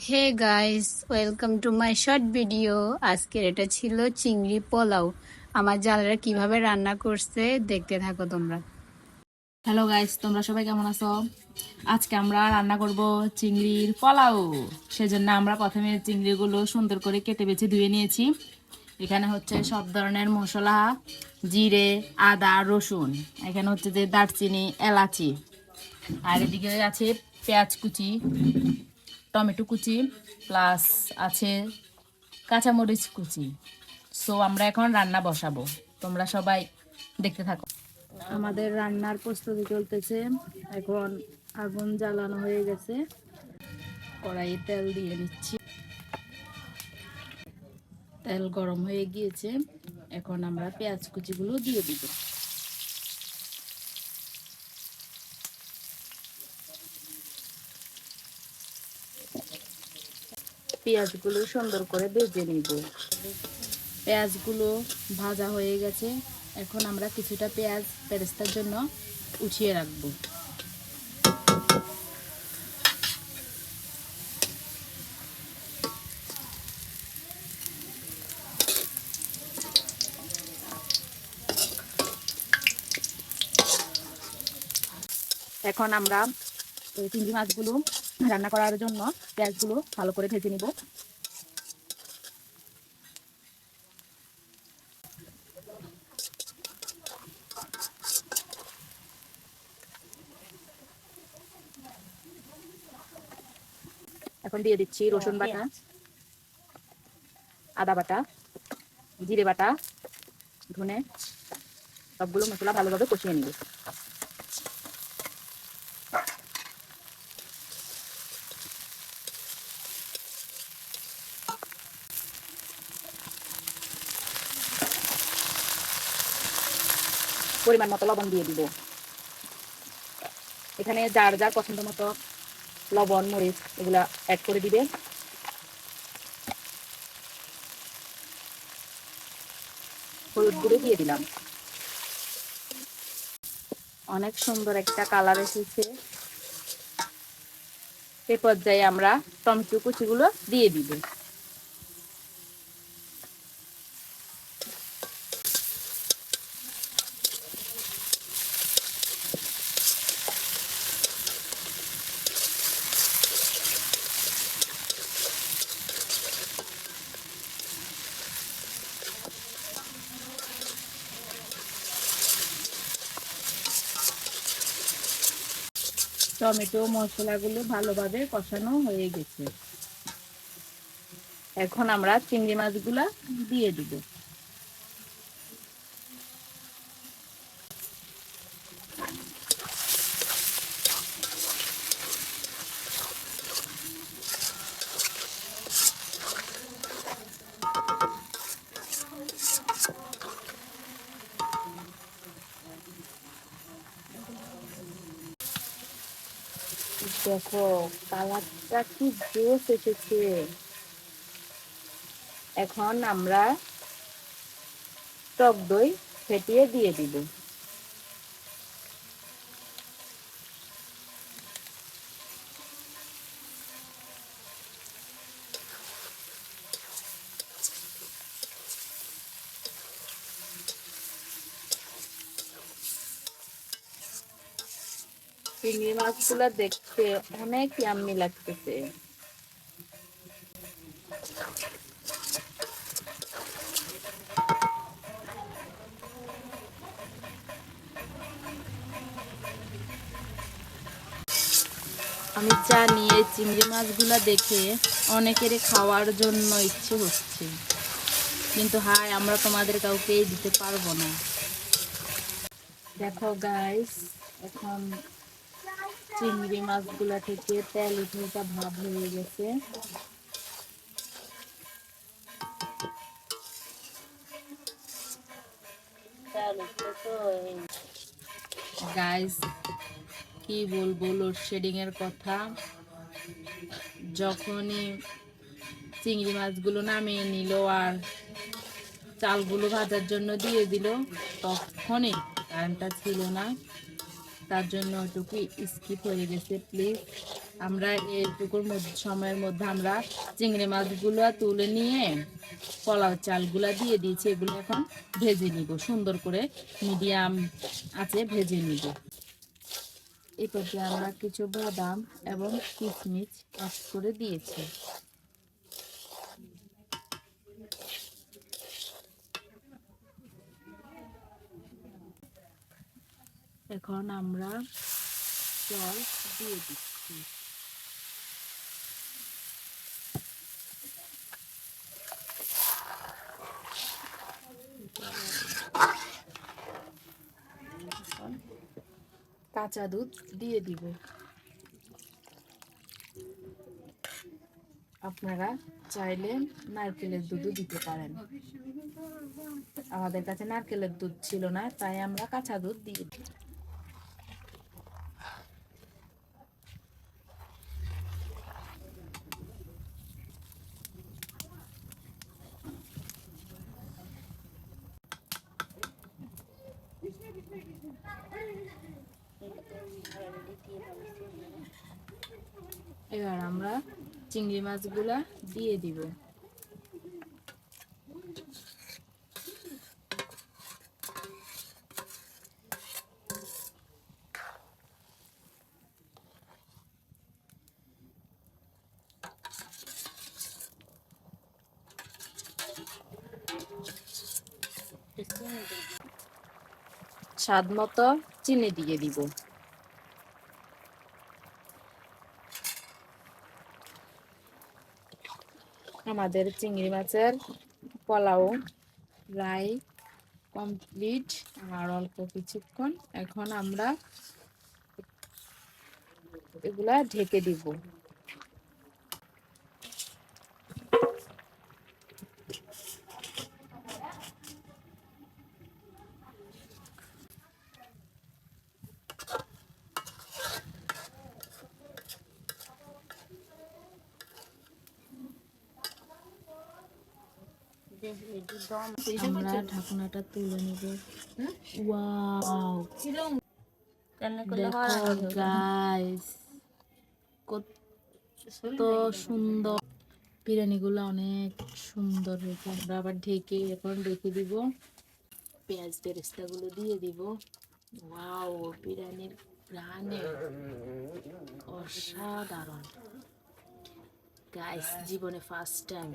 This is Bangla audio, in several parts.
Hey guys, welcome to my short video. আজকের এটা ছিল চিংড়ি পোলাও। আমার জালেরা কিভাবে রান্না করছে দেখতে থাকো তোমরা। হ্যালো গাইস, তোমরা সবাই কেমন আছো? আজকে আমরা রান্না করব চিংড়ির পোলাও। সেজন্য আমরা প্রথমে চিংড়িগুলো সুন্দর করে কেটে বেছে ধুয়ে নিয়েছি। এখানে হচ্ছে সব ধরনের মশলা, জিরে, আদা, রসুন, এখানে হচ্ছে যে দারচিনি, এলাচি, আর এদিকে আছে পেঁয়াজ কুচি, টমেটো কুচি, প্লাস আছে কাঁচামরিচ কুচি। সো আমরা এখন রান্না বসাবো, তোমরা সবাই দেখতে থাকো। আমাদের রান্নার প্রস্তুতি চলতেছে। এখন আগুন জ্বালানো হয়ে গেছে, কড়াইয়ে তেল দিয়ে নিচ্ছি। তেল গরম হয়ে গিয়েছে, এখন আমরা পেঁয়াজ কুচিগুলো দিয়ে দিব। পেঁয়াজগুলো সুন্দর করে ভেজে নিব। পেঁয়াজগুলো ভাজা হয়ে গেছে, এখন আমরা কিছুটা পেঁয়াজ বেরেস্তার জন্য উঠিয়ে রাখবো। এখন আমরা চিংড়ি মাছগুলো রান্না করার জন্য পেঁয়াজগুলো ভালো করে ভেজে নিব। এখন দিয়ে দিচ্ছি রসুন বাটা, আদা বাটা, জিরে বাটা, ধনে, সবগুলো মশলা ভালোভাবে কষিয়ে নিব। পরিমাণ মতো লবণ দিয়ে দিব। এখানে যার যার পছন্দ মতো লবণ মরিচ এগুলা অ্যাড করে দিবে। হলুদ গুঁড়ো দিয়ে দিলাম। অনেক সুন্দর একটা কালার এসেছে। এ পর্যায়ে আমরা টমেটো কুচিগুলো দিয়ে দিব। টমেটো মশলাগুলো ভালোভাবে কষানো হয়ে গেছে, এখন আমরা চিংড়ি মাছগুলা দিয়ে দিব। দেখো কালারটা কি জোস এসেছে। এখন আমরা টক দই ফেটিয়ে দিয়ে দিব। চিংড়ি মাছগুলো দেখতে অনেক ইয়াম্মি লাগতেছে। আমি জানি এই চিংড়ি মাছগুলা দেখে অনেকেরই খাওয়ার জন্য ইচ্ছে হচ্ছে, কিন্তু হাই আমরা তোমাদের কাউকে দিতে পারবো না। দেখো গাইস, এখন চিংড়ি মাছগুলা থেকে তেল উঠে ভাব হয়ে গেছে। গাইস কি বলবো লোডশেডিং এর কথা। যখনই চিংড়ি মাছগুলো নামিয়ে নিল আর চালগুলো ভাজার জন্য দিয়ে দিল, তখনই কারেন্টটা ছিল না, তার জন্য ওটুকু স্কিপ হয়ে গেছে। প্লিজ আমরা এইটুকুর মধ্যে সময়ের মধ্যে আমরা চিংড়ি মাছগুলো তুলে নিয়ে পোলাও চালগুলা দিয়ে দিয়েছি, এগুলো এখন ভেজে নিব সুন্দর করে, মিডিয়াম আছে ভেজে নিব। এই পর্যায়ে আমরা কিছু বাদাম এবং কিশমিশ অ্যাড করে দিয়েছি। এখন আমরা জল দিয়ে দিচ্ছি। কাঁচা দুধ দিয়ে দিব। আপনারা চাইলে নারকেলের দুধও দিতে পারেন, আমাদের কাছে নারকেলের দুধ ছিল না তাই আমরা কাঁচা দুধ দিয়ে দিই। এবার আমরা চিংড়ি মাছগুলা দিয়ে দিব। স্বাদ মতো চিনি দিয়ে দিব। আমাদের চিংড়ি মাছের পোলাও প্রায় কমপ্লিট, আর অল্প কিছুক্ষণ। এখন আমরা এগুলা ঢেকে দিব। আমরা ঢাকনাটা তুলে নিব। ওয়াও, দেখো গাইস কত সুন্দর, বিরিয়ানিগুলো অনেক সুন্দর হয়েছে। আমরা আবার ঢেকে এখন রেখে দিব, পেঁয়াজ বেরেস্তাগুলো দিয়ে দিব। ওয়াও, বিরিয়ানির ঘ্রাণে অসাধারণ। গাইস জীবনে ফার্স্ট টাইম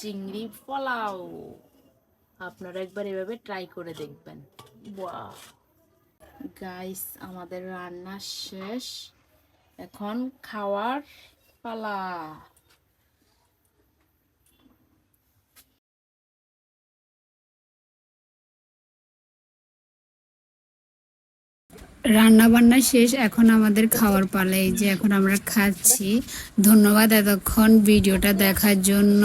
চিংড়ি পোলাও, আপনারা একবার এভাবে ট্রাই করে দেখবেন। ওয়াও গাইস, আমাদের রান্না শেষ, এখন খাওয়ার পালা। রান্না বান্না শেষ, এখন আমাদের খাওয়ার পালা। এই যে এখন আমরা খাচ্ছি। ধন্যবাদ এতক্ষণ ভিডিওটা দেখার জন্য।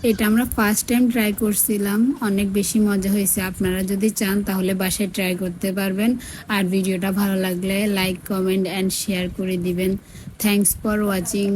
এটা আমরা ফার্স্ট টাইম ট্রাই করছিলাম, অনেক বেশি মজা হয়েছে। আপনারা যদি চান তাহলে বাসায় ট্রাই করতে পারবেন। আর ভিডিওটা ভালো লাগলে লাইক, কমেন্ট অ্যান্ড শেয়ার করে দিবেন। Thanks for watching.